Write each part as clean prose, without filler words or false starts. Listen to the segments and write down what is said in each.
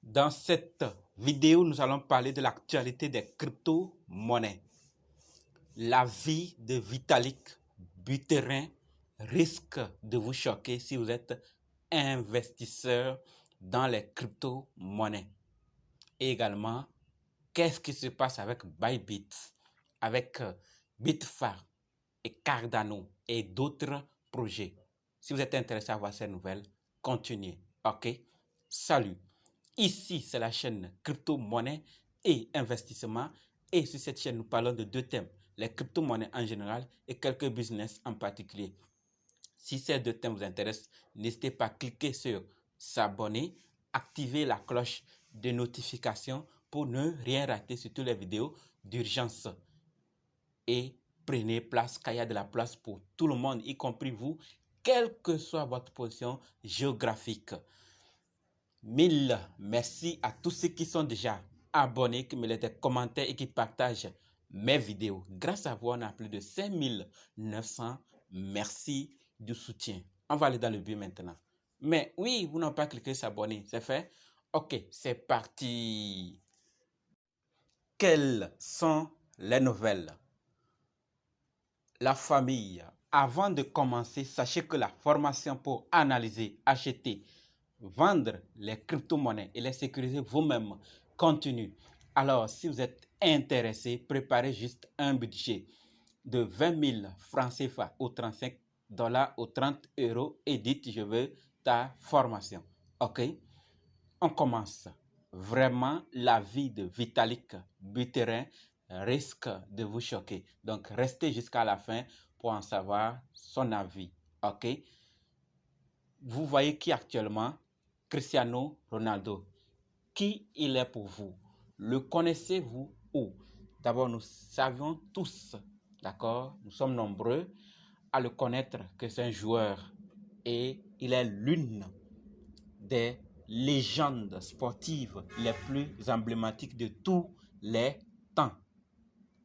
Dans cette vidéo, nous allons parler de l'actualité des crypto-monnaies. La vie de Vitalik Buterin risque de vous choquer si vous êtes investisseur dans les crypto-monnaies. Et également, qu'est-ce qui se passe avec Bybit, avec Bitfart et Cardano et d'autres projets. Si vous êtes intéressé à voir ces nouvelles, continuez. OK? Salut. Ici, c'est la chaîne crypto-monnaie et investissement. Et sur cette chaîne, nous parlons de deux thèmes, les crypto-monnaies en général et quelques business en particulier. Si ces deux thèmes vous intéressent, n'hésitez pas à cliquer sur s'abonner, activer la cloche de notification pour ne rien rater sur toutes les vidéos d'urgence. Et prenez place, car il y a de la place pour tout le monde, y compris vous, quelle que soit votre position géographique. Mille merci à tous ceux qui sont déjà abonnés, qui me laissent des commentaires et qui partagent mes vidéos. Grâce à vous, on a plus de 5900. Merci du soutien. On va aller dans le but maintenant. Mais oui, vous n'avez pas cliqué s'abonner, c'est fait? Ok, c'est parti. Quelles sont les nouvelles? La famille, avant de commencer, sachez que la formation pour analyser, acheter, vendre les crypto-monnaies et les sécuriser vous-même continue. Alors, si vous êtes intéressé, préparez juste un budget de 20 000 francs CFA ou 35 $ ou 30 € et dites je veux ta formation. Ok? On commence. Vraiment, la vie de Vitalik Buterin risque de vous choquer. Donc, restez jusqu'à la fin pour en savoir son avis. Ok? Vous voyez qui actuellement? Cristiano Ronaldo. Qui il est pour vous? Le connaissez-vous où? D'abord, nous savions tous, d'accord? Nous sommes nombreux à le connaître que c'est un joueur et il est l'une des légendes sportives les plus emblématiques de tous les temps.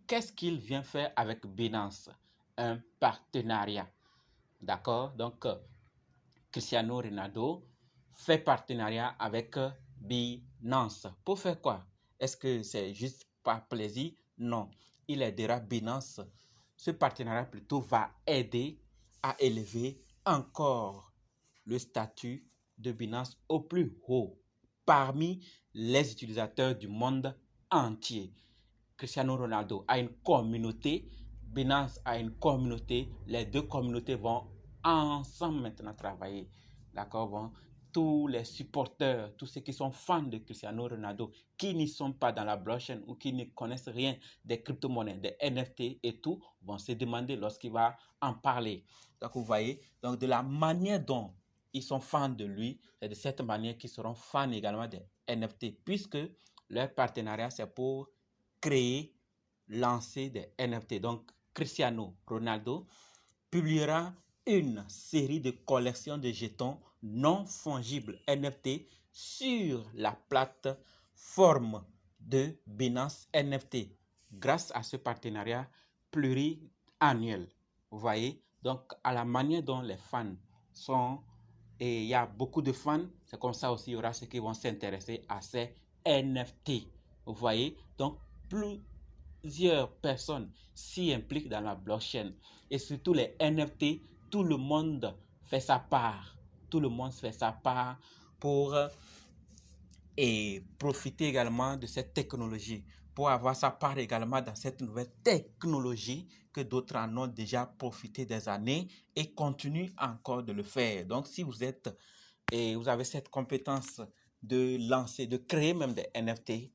Qu'est-ce qu'il vient faire avec Binance? Un partenariat. D'accord? Donc, Cristiano Ronaldo fait partenariat avec Binance. Pour faire quoi? Est-ce que c'est juste par plaisir? Non. Il aidera Binance. Ce partenariat plutôt va aider à élever encore le statut de Binance au plus haut parmi les utilisateurs du monde entier. Cristiano Ronaldo a une communauté, Binance a une communauté, les deux communautés vont ensemble maintenant travailler. D'accord? Bon, tous les supporters, tous ceux qui sont fans de Cristiano Ronaldo, qui n'y sont pas dans la blockchain ou qui ne connaissent rien des crypto-monnaies, des NFT et tout, vont se demander lorsqu'il va en parler. Donc, vous voyez, donc de la manière dont ils sont fans de lui, c'est de cette manière qu'ils seront fans également des NFT, puisque leur partenariat, c'est pour créer, lancer des NFT. Donc, Cristiano Ronaldo publiera une série de collections de jetons non fongibles NFT sur la plateforme de Binance NFT grâce à ce partenariat pluriannuel. Vous voyez, donc à la manière dont les fans sont, et il y a beaucoup de fans, c'est comme ça aussi il y aura ceux qui vont s'intéresser à ces NFT. Vous voyez, donc plusieurs personnes s'y impliquent dans la blockchain et surtout les NFT, tout le monde fait sa part. Tout le monde fait sa part pour profiter également de cette technologie, pour avoir sa part également dans cette nouvelle technologie que d'autres en ont déjà profité des années et continuent encore de le faire. Donc, si vous êtes et vous avez cette compétence de lancer, de créer même des NFT,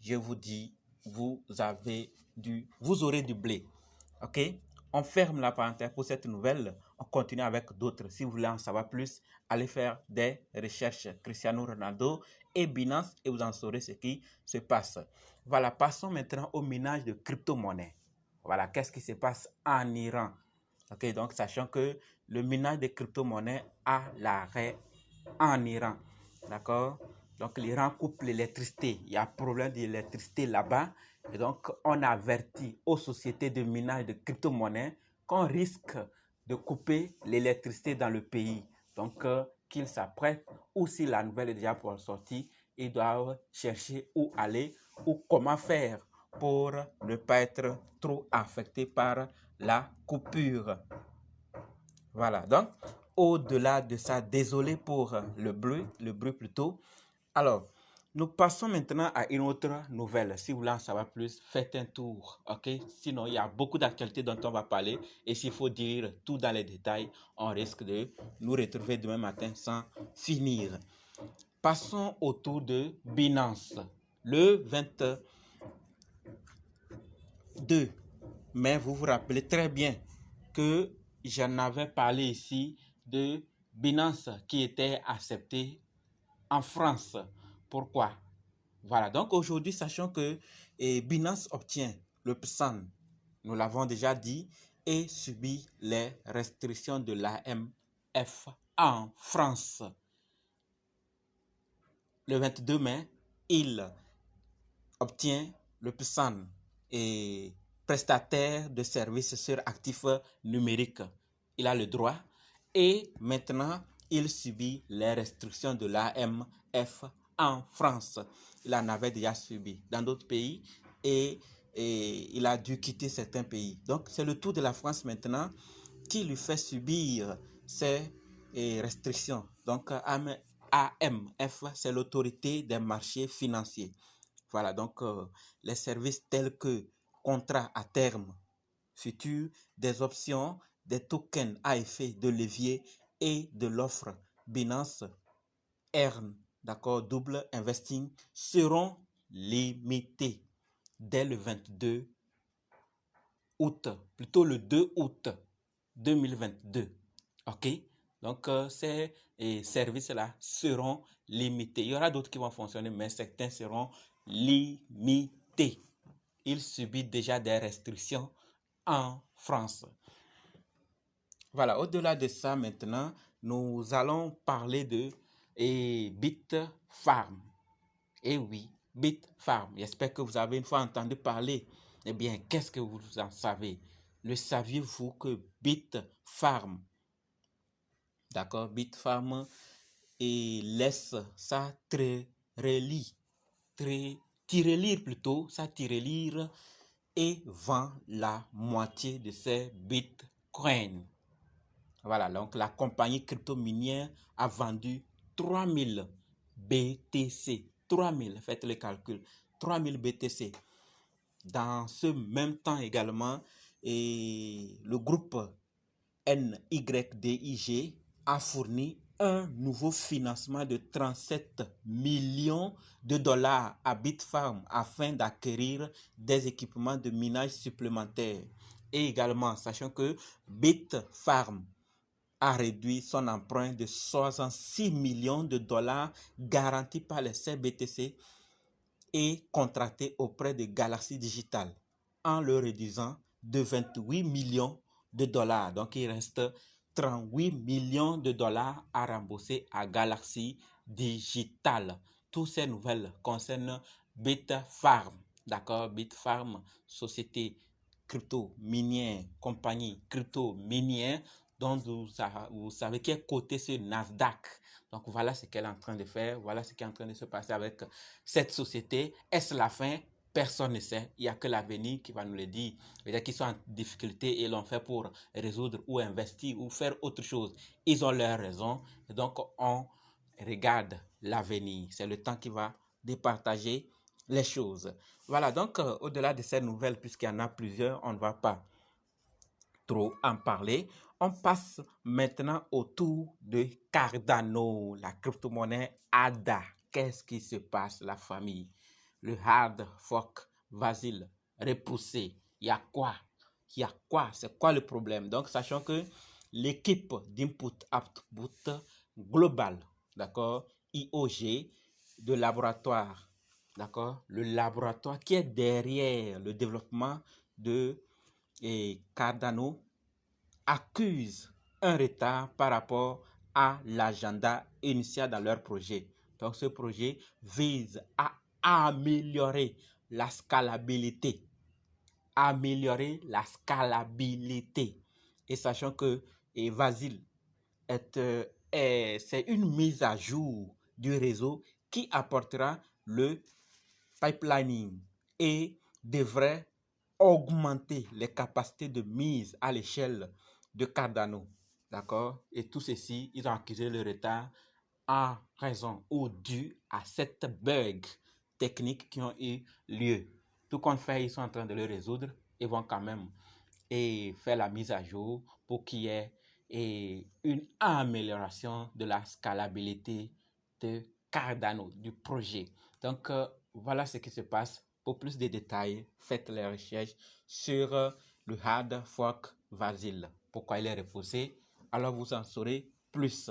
je vous dis, vous aurez du blé. Ok? On ferme la parenthèse pour cette nouvelle. On continue avec d'autres. Si vous voulez en savoir plus, allez faire des recherches Cristiano Ronaldo et Binance et vous en saurez ce qui se passe. Voilà, passons maintenant au minage de crypto-monnaies. Voilà, qu'est-ce qui se passe en Iran? Ok, donc sachant que le minage de crypto-monnaies a l'arrêt en Iran. D'accord? Donc l'Iran coupe l'électricité. Il y a un problème d'électricité là-bas. Et donc on avertit aux sociétés de minage de crypto-monnaies qu'on risque de couper l'électricité dans le pays. Donc qu'ils s'apprêtent, ou si la nouvelle est déjà pour sortir, ils doivent chercher où aller ou comment faire pour ne pas être trop affectés par la coupure. Voilà, donc au-delà de ça, désolé pour le bruit plutôt. Alors, nous passons maintenant à une autre nouvelle. Si vous voulez en savoir plus, faites un tour, ok? Sinon, il y a beaucoup d'actualités dont on va parler. Et s'il faut dire tout dans les détails, on risque de nous retrouver demain matin sans finir. Passons au tour de Binance. Le 22 mai, vous vous rappelez très bien que j'en avais parlé ici de Binance qui était accepté en France. Pourquoi? Voilà, donc aujourd'hui, sachons que Binance obtient le PSAN, nous l'avons déjà dit, et subit les restrictions de l'AMF en France. Le 22 mai, il obtient le PSAN et prestataire de services sur actifs numériques. Il a le droit et maintenant, il subit les restrictions de l'AMF en France. Il en avait déjà subi dans d'autres pays et il a dû quitter certains pays. Donc, c'est le tour de la France maintenant qui lui fait subir ces restrictions. Donc, AMF, c'est l'autorité des marchés financiers. Voilà, donc les services tels que contrats à terme futur, des options, des tokens à effet de levier et de l'offre Binance Earn, d'accord, double investing, seront limités dès le 22 août, plutôt le 2 août 2022. OK? Donc, ces services-là seront limités. Il y aura d'autres qui vont fonctionner, mais certains seront limités. Il subit déjà des restrictions en France. Voilà, au-delà de ça, maintenant, nous allons parler de Bitfarm. Et oui, Bitfarm. J'espère que vous avez une fois entendu parler. Eh bien, qu'est-ce que vous en savez? Le saviez-vous que Bitfarm, d'accord, Bitfarm laisse sa tirelire plutôt, sa tirelire et vend la moitié de ses bitcoins. Voilà, donc la compagnie crypto-minière a vendu 3000 BTC. 3000, faites le calcul, 3000 BTC. Dans ce même temps également, le groupe NYDIG a fourni un nouveau financement de 37 millions de dollars à Bitfarm afin d'acquérir des équipements de minage supplémentaires. Et également, sachant que Bitfarm a réduit son emprunt de 66 millions de dollars garantis par les CBTC et contractés auprès de Galaxy Digital en le réduisant de 28 millions de dollars. Donc, il reste 38 millions de dollars à rembourser à Galaxy Digital. Toutes ces nouvelles concernent Bitfarm. D'accord? Bitfarm, société crypto-minière, compagnie crypto-minière dont vous savez qui est cotée sur Nasdaq. Donc, voilà ce qu'elle est en train de faire. Voilà ce qui est en train de se passer avec cette société. Est-ce la fin? Personne ne sait. Il n'y a que l'avenir qui va nous le dire. C'est-à-dire qu'ils sont en difficulté et l'ont fait pour résoudre ou investir ou faire autre chose. Ils ont leurs raisons. Et donc, on regarde l'avenir. C'est le temps qui va départager les choses. Voilà, donc, au-delà de ces nouvelles, puisqu'il y en a plusieurs, on ne va pas trop en parler. On passe maintenant au tour de Cardano, la crypto-monnaie ADA. Qu'est-ce qui se passe, la famille? Le hard fork Vasil repoussé. Il y a quoi? Il y a quoi? C'est quoi le problème? Donc, sachant que l'équipe d'input-output global, d'accord, IOG, de laboratoire, d'accord, le laboratoire qui est derrière le développement de Cardano, accuse un retard par rapport à l'agenda initial dans leur projet. Donc, ce projet vise à améliorer la scalabilité. Améliorer la scalabilité. Et sachant que Vasil c'est une mise à jour du réseau qui apportera le pipelining et devrait augmenter les capacités de mise à l'échelle de Cardano. D'accord? Et tout ceci, ils ont accusé le retard en raison ou dû à cette bug technique qui ont eu lieu. Tout compte fait, ils sont en train de le résoudre et vont quand même faire la mise à jour pour qu'il y ait une amélioration de la scalabilité de Cardano, du projet. Donc, voilà ce qui se passe. Pour plus de détails, faites les recherches sur le hard fork Vasil. Pourquoi il est repoussé? Alors, vous en saurez plus.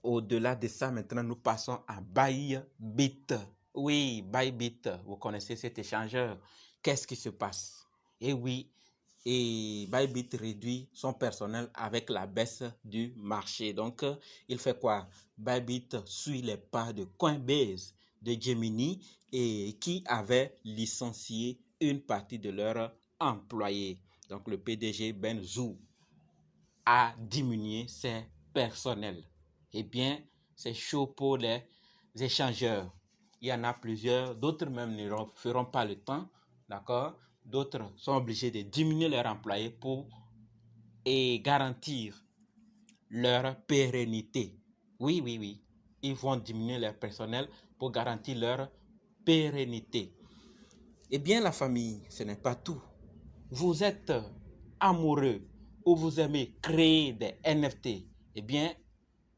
Au-delà de ça, maintenant, nous passons à Bybit. Oui, Bybit, vous connaissez cet échangeur. Qu'est-ce qui se passe? Et oui, et Bybit réduit son personnel avec la baisse du marché. Donc, il fait quoi? Bybit suit les pas de Coinbase, de Gemini, et qui avait licencié une partie de leurs employés. Donc, le PDG Ben Zhu a diminué ses personnels. Eh bien, c'est chaud pour les échangeurs. Il y en a plusieurs, d'autres même ne feront pas le temps, d'accord? D'autres sont obligés de diminuer leurs employés pour garantir leur pérennité. Oui, oui, oui. Ils vont diminuer leur personnel pour garantir leur pérennité. Eh bien, la famille, ce n'est pas tout. Vous êtes amoureux ou vous aimez créer des NFT, eh bien,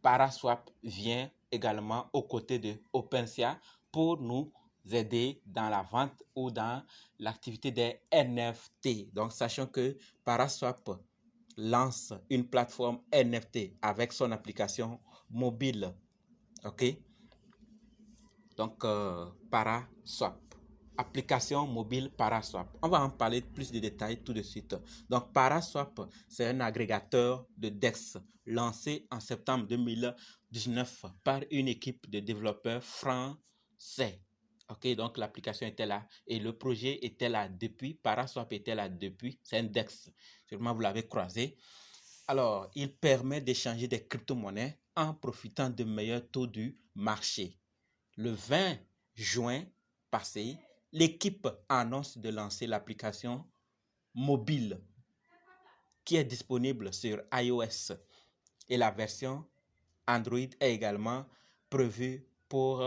Paraswap vient également aux côtés de OpenSea pour nous aider dans la vente ou dans l'activité des NFT. Donc, sachant que Paraswap lance une plateforme NFT avec son application mobile. OK? Donc, Paraswap. Application mobile Paraswap. On va en parler plus de détails tout de suite. Donc, Paraswap, c'est un agrégateur de DEX lancé en septembre 2019 par une équipe de développeurs français. OK, donc l'application était là et le projet était là depuis. Paraswap était là depuis. C'est un DEX. Sûrement, vous l'avez croisé. Alors, il permet d'échanger des crypto-monnaies en profitant de meilleurs taux du marché. Le 20 juin passé, l'équipe annonce de lancer l'application mobile qui est disponible sur iOS et la version Android est également prévue pour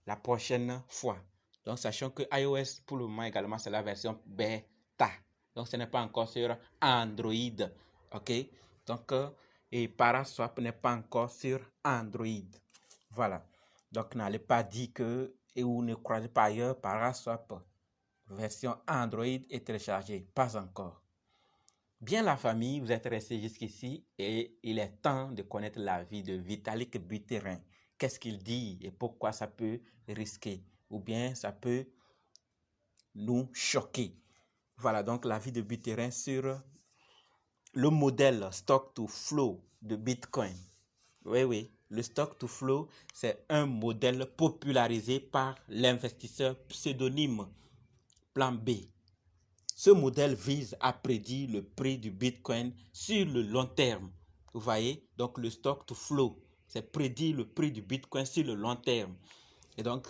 la prochaine fois. Donc, sachant que iOS pour le moment également c'est la version bêta. Donc, ce n'est pas encore sur Android. OK? Donc, et Paraswap n'est pas encore sur Android. Voilà. Donc, n'allez pas dire que et vous ne croyez pas ailleurs, Paraswap version Android est téléchargée. Pas encore. Bien la famille, vous êtes restés jusqu'ici et il est temps de connaître l'avis de Vitalik Buterin. Qu'est-ce qu'il dit et pourquoi ça peut risquer ou bien ça peut nous choquer. Voilà donc l'avis de Buterin sur le modèle stock to flow de Bitcoin. Oui, oui, le stock to flow, c'est un modèle popularisé par l'investisseur pseudonyme Plan B. Ce modèle vise à prédire le prix du Bitcoin sur le long terme. Vous voyez, donc le stock to flow, c'est prédire le prix du Bitcoin sur le long terme. Et donc,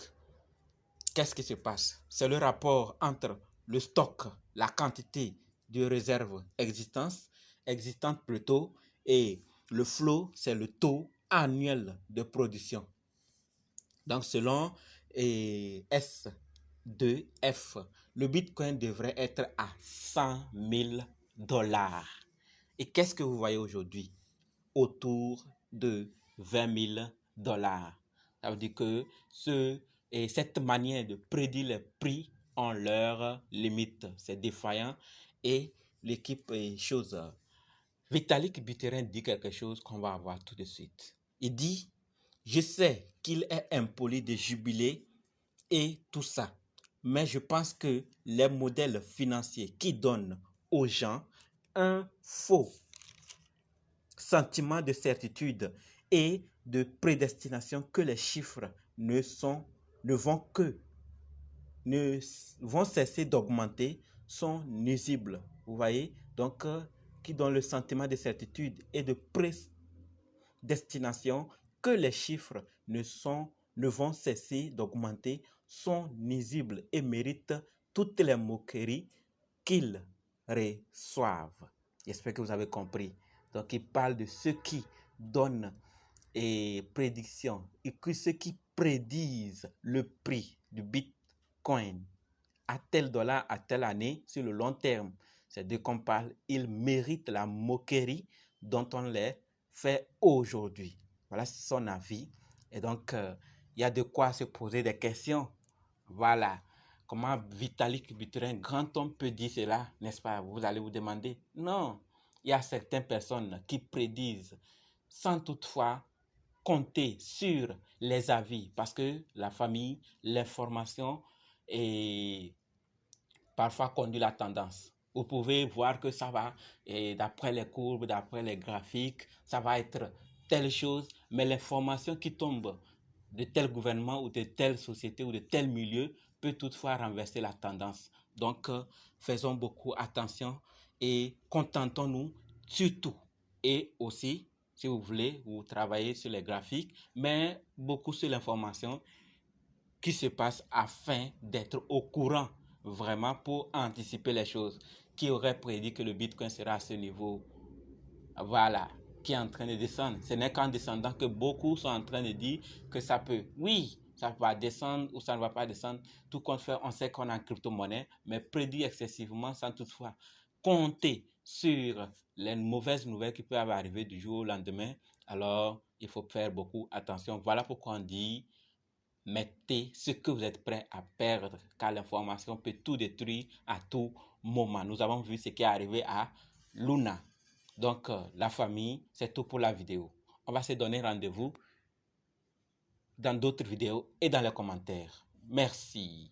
qu'est-ce qui se passe? C'est le rapport entre le stock, la quantité de réserves existantes plutôt, et le flow, c'est le taux annuel de production. Donc, selon S2F, le Bitcoin devrait être à 100 000 $. Et qu'est-ce que vous voyez aujourd'hui? Autour de 20 000 $. Ça veut dire que cette manière de prédire les prix ont leurs limites. C'est défaillant et l'équipe est chose. Vitalik Buterin dit quelque chose qu'on va voir tout de suite. Il dit: je sais qu'il est impoli de jubiler et tout ça, mais je pense que les modèles financiers qui donnent aux gens un faux sentiment de certitude et de prédestination que les chiffres ne vont cesser d'augmenter sont nuisibles. Vous voyez, donc qui donnent le sentiment de certitude et de prédestination que les chiffres ne sont ne vont cesser d'augmenter, sont nuisibles et méritent toutes les moqueries qu'ils reçoivent. J'espère que vous avez compris. Donc, il parle de ceux qui donnent et prédictions et que ceux qui prédisent le prix du Bitcoin à tel dollar, à telle année, sur le long terme. C'est de qu'on parle, ils méritent la moquerie dont on les fait aujourd'hui. Voilà son avis. Et donc, il y a de quoi se poser des questions. Voilà. Comment Vitalik Buterin, grand homme, peut dire cela, n'est-ce pas? Vous allez vous demander. Non. Il y a certaines personnes qui prédisent sans toutefois compter sur les avis parce que la famille, l'information et parfois conduit la tendance. Vous pouvez voir que ça va, et d'après les courbes, d'après les graphiques, ça va être telle chose, mais l'information qui tombe de tel gouvernement ou de telle société ou de tel milieu peut toutefois renverser la tendance. Donc, faisons beaucoup attention et contentons-nous surtout. Et aussi, si vous voulez, vous travaillez sur les graphiques, mais beaucoup sur l'information qui se passe afin d'être au courant vraiment pour anticiper les choses. Qui aurait prédit que le Bitcoin sera à ce niveau? Voilà, qui est en train de descendre. Ce n'est qu'en descendant que beaucoup sont en train de dire que ça peut. Oui, ça va descendre ou ça ne va pas descendre. Tout compte fait, on sait qu'on a en crypto-monnaie, mais prédit excessivement sans toutefois compter sur les mauvaises nouvelles qui peuvent arriver du jour au lendemain. Alors, il faut faire beaucoup attention. Voilà pourquoi on dit: mettez ce que vous êtes prêt à perdre, car l'information peut tout détruire à tout moment. Nous avons vu ce qui est arrivé à Luna. Donc, la famille, c'est tout pour la vidéo. On va se donner rendez-vous dans d'autres vidéos et dans les commentaires. Merci.